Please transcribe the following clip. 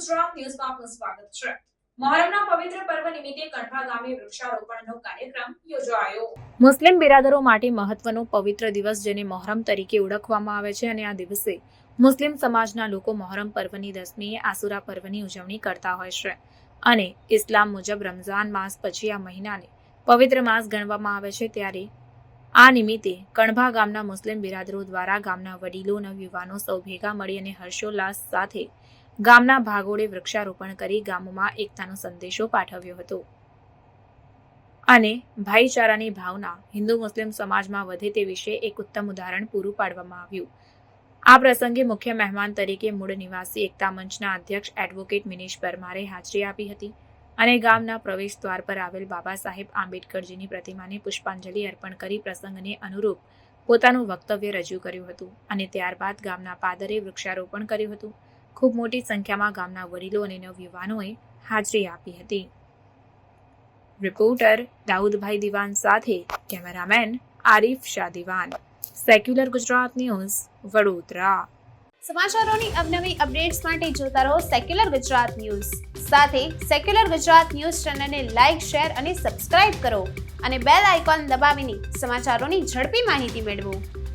ગુજરાત ન્યૂઝમાં આપનું સ્વાગત છે. મહોરમના પવિત્ર પર્વ નિમિત્તે કણભા ગામે વૃક્ષારોપણનો કાર્યક્રમ યોજાયો. મુસ્લિમ બિરાદરો માટે મહત્વનો પવિત્ર દિવસ જેને મહોરમ તરીકે ઓળખવામાં આવે છે અને આ દિવસે મુસ્લિમ સમાજના લોકો મહોરમ પર્વની 10મીએ આસુરા પર્વની ઉજવણી કરતા હોય છે અને ઇસ્લામ મુજબ રમઝાન માસ પછી આ મહિનાને પવિત્ર માસ ગણવામાં આવે છે. ત્યારે આ નિમિત્તે કણભા ગામના મુસ્લિમ બિરાદરો દ્વારા ગામના વડીલો નવયુવાનો સૌ ભેગા મળી અને હર્ષોલ્લાસ સાથે ગામના ભાગોળે વૃક્ષારોપણ કરી ગામમાં એકતાનો સંદેશો પાઠવ્યો હતો અને ભાઈચારાની ભાવના હિન્દુ મુસ્લિમ સમાજમાં વધે તે વિશે એક ઉત્તમ ઉદાહરણ પૂરું પાડવામાં આવ્યું. આ પ્રસંગે મુખ્ય મહેમાન તરીકે મૂળ નિવાસી એકતા મંચના અધ્યક્ષ એડવોકેટ મિનેશ પરમારે હાજરી આપી હતી અને ગામના પ્રવેશ દ્વાર પર આવેલ બાબા સાહેબ આંબેડકરજીની પ્રતિમાને પુષ્પાંજલિ અર્પણ કરી પ્રસંગને અનુરૂપ પોતાનું વક્તવ્ય રજૂ કર્યું હતું અને ત્યારબાદ ગામના પાદરે વૃક્ષારોપણ કર્યું હતું. ખૂબ મોટી સંખ્યામાં ગામના વડીલો અને નવયુવાનોએ હાજરી આપી હતી. રિપોર્ટર દાઉદભાઈ દિવાન સાથે cameraman Arif Shah Diwan, secular Gujarat news, Vadodara. સમાચારોની અવનવી અપડેટ્સ માટે જોતા રહો સેક્યુલર ગુજરાત ન્યૂઝ. સાથે સેક્યુલર ગુજરાત ન્યૂઝ ચેનલને લાઇક, શેર અને સબસ્ક્રાઇબ કરો અને બેલ આઇકોન દબાવીને સમાચારોની ઝડપી માહિતી મેળવો.